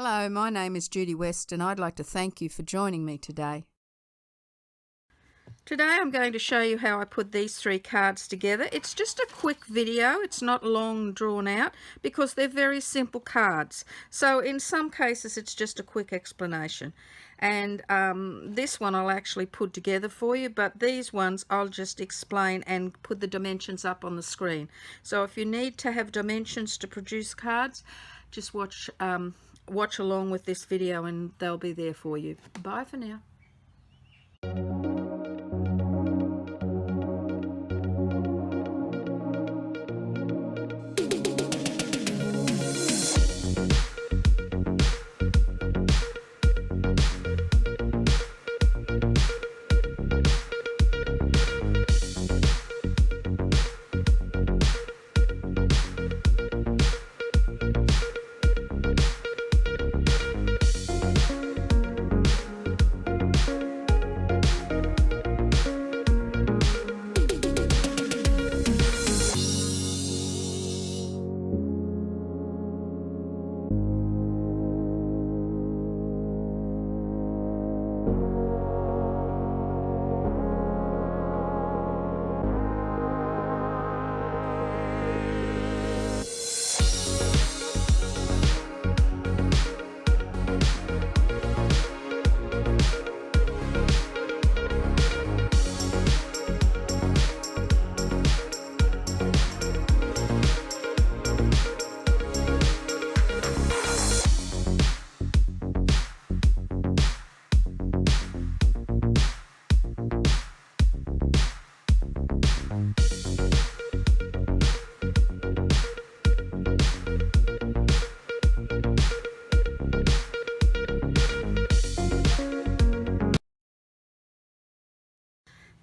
Hello, my name is Judy West and I'd like to thank you for joining me today. Today I'm going to show you how I put these three cards together. It's just a quick video, it's not long drawn out because they're very simple cards. So in some cases it's just a quick explanation. And this one I'll actually put together for you, but these ones I'll just explain and put the dimensions up on the screen. So if you need to have dimensions to produce cards, just watch along with this video and they'll be there for you. Bye for now.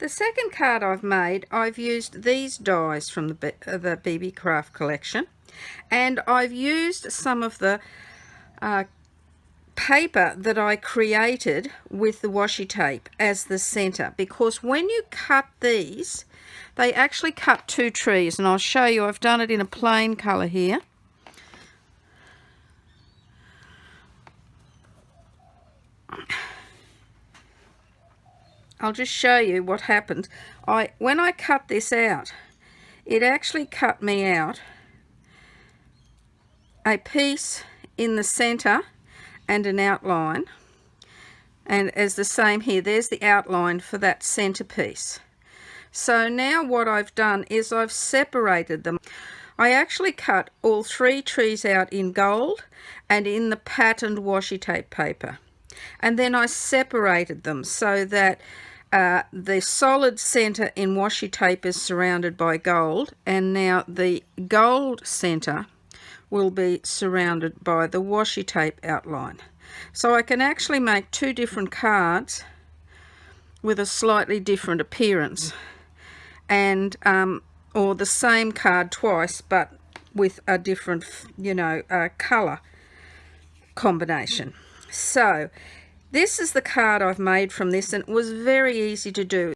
The second card I've made, I've used these dies from the Beebeecraft collection, and I've used some of the paper that I created with the washi tape as the center, because when you cut these, they actually cut two trees, and I'll show you. I've done it in a plain color here. I'll just show you what happened. When I cut this out, it actually cut me out a piece in the center and an outline, and as the same here, there's the outline for that center piece. So now what I've done is I've separated them. I actually cut all three trees out in gold and in the patterned washi tape paper, and then I separated them so that the solid center in washi tape is surrounded by gold, and now the gold center will be surrounded by the washi tape outline. So I can actually make two different cards with a slightly different appearance, and or the same card twice but with a different, color combination. So this is the card I've made from this, and it was very easy to do.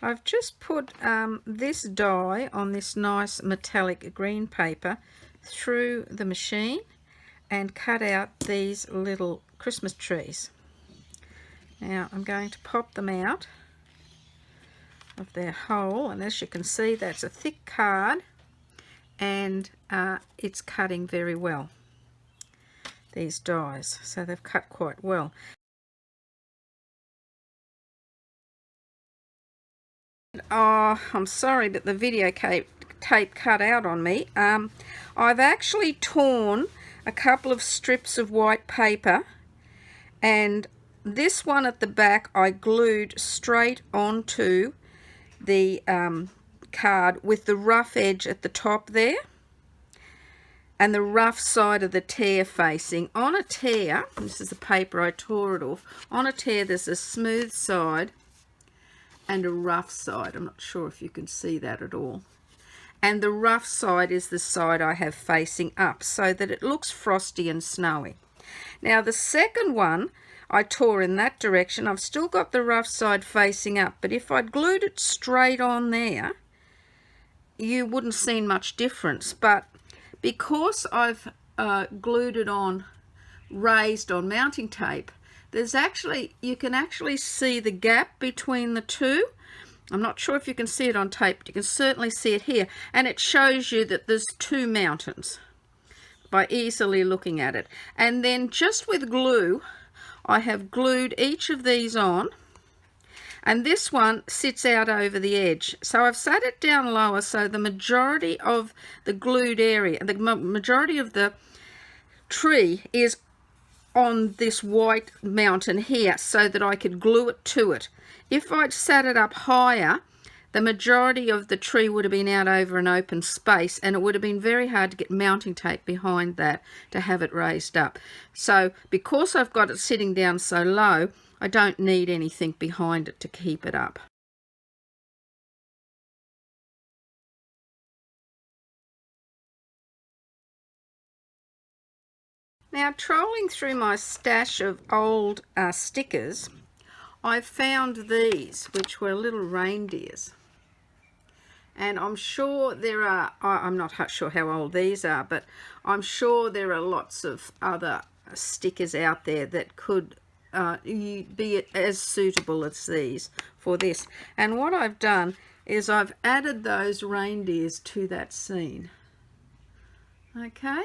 I've just put this die on this nice metallic green paper through the machine and cut out these little Christmas trees. Now I'm going to pop them out of their hole, and as you can see, that's a thick card, and it's cutting very well, these dies, so they've cut quite well. Oh, I'm sorry, but the video tape cut out on me. I've actually torn a couple of strips of white paper, and this one at the back I glued straight onto the card with the rough edge at the top there and the rough side of the tear facing. On a tear, this is the paper I tore it off, on a tear there's a smooth side and a rough side. I'm not sure if you can see that at all. And the rough side is the side I have facing up so that it looks frosty and snowy. Now the second one I tore in that direction. I've still got the rough side facing up, but if I'd glued it straight on there, you wouldn't see much difference. But because I've glued it on raised on mounting tape, there's actually, you can actually see the gap between the two. I'm not sure if you can see it on tape, but you can certainly see it here, and it shows you that there's two mountains by easily looking at it. And then just with glue, I have glued each of these on, and this one sits out over the edge. So I've sat it down lower so the majority of the glued area, the majority of the tree is on this white mountain here so that I could glue it to it. If I'd sat it up higher, the majority of the tree would have been out over an open space, and it would have been very hard to get mounting tape behind that to have it raised up. So because I've got it sitting down so low, I don't need anything behind it to keep it up. Now, trolling through my stash of old stickers, I found these, which were little reindeers. And I'm sure there are, I'm not sure how old these are, but I'm sure there are lots of other stickers out there that could be as suitable as these for this. And what I've done is I've added those reindeers to that scene. Okay,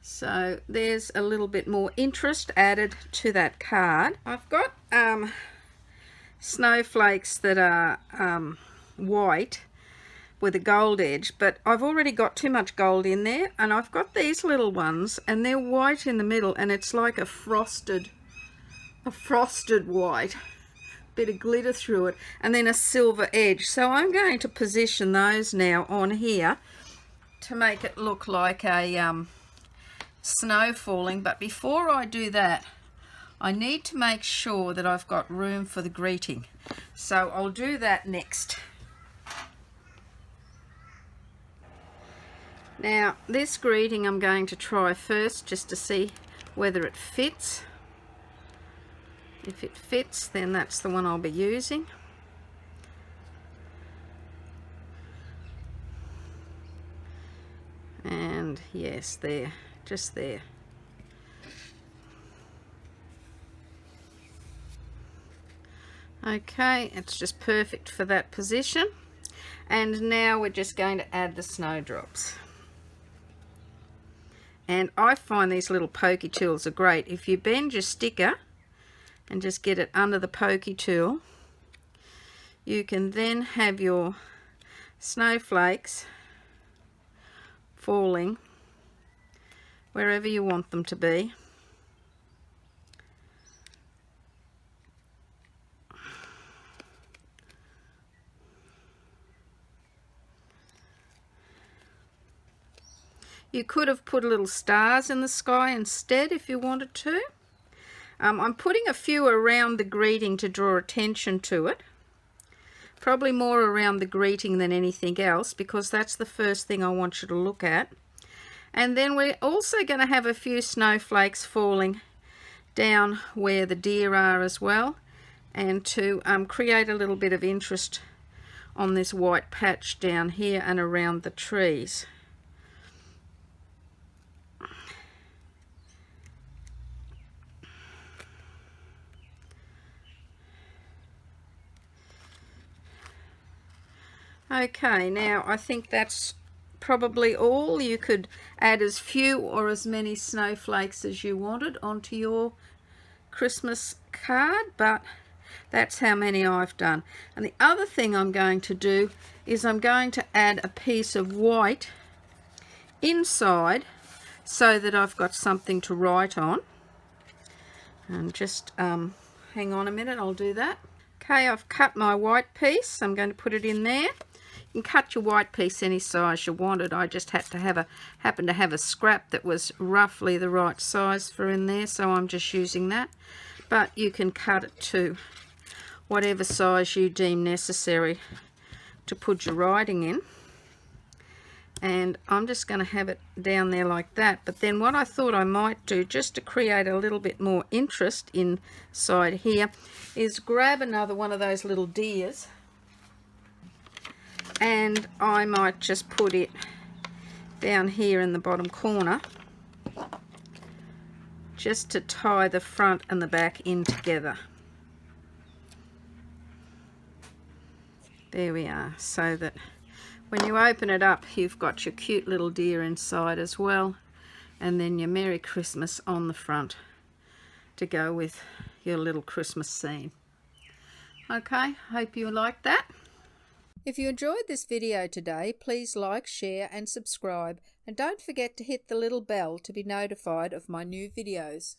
so there's a little bit more interest added to that card. I've got snowflakes that are white with a gold edge, but I've already got too much gold in there, and I've got these little ones and they're white in the middle, and it's like a frosted white, bit of glitter through it, and then a silver edge. So I'm going to position those now on here to make it look like a snow falling. But before I do that, I need to make sure that I've got room for the greeting, so I'll do that next. Now this greeting I'm going to try first just to see whether it fits. If it fits, then that's the one I'll be using. And yes, there, just there. Okay, it's just perfect for that position. And now we're just going to add the snowdrops. And I find these little pokey tools are great. If you bend your sticker and just get it under the pokey tool, you can then have your snowflakes falling wherever you want them to be. You could have put little stars in the sky instead if you wanted to. I'm putting a few around the greeting to draw attention to it. Probably more around the greeting than anything else, because that's the first thing I want you to look at. And then we're also going to have a few snowflakes falling down where the deer are as well. and to create a little bit of interest on this white patch down here and around the trees. Okay, now I think that's probably all. You could add as few or as many snowflakes as you wanted onto your Christmas card, but that's how many I've done. And the other thing I'm going to do is I'm going to add a piece of white inside so that I've got something to write on. And just hang on a minute, I'll do that. Okay, I've cut my white piece. I'm going to put it in there. You can cut your white piece any size you wanted. I just had to happen to have a scrap that was roughly the right size for in there, so I'm just using that. But you can cut it to whatever size you deem necessary to put your writing in. And I'm just going to have it down there like that. But then what I thought I might do, just to create a little bit more interest inside here, is grab another one of those little deers, and I might just put it down here in the bottom corner, just to tie the front and the back in together. There we are, so that when you open it up, you've got your cute little deer inside as well, and then your Merry Christmas on the front to go with your little Christmas scene. Okay, hope you like that. If you enjoyed this video today, please like, share and subscribe, and don't forget to hit the little bell to be notified of my new videos.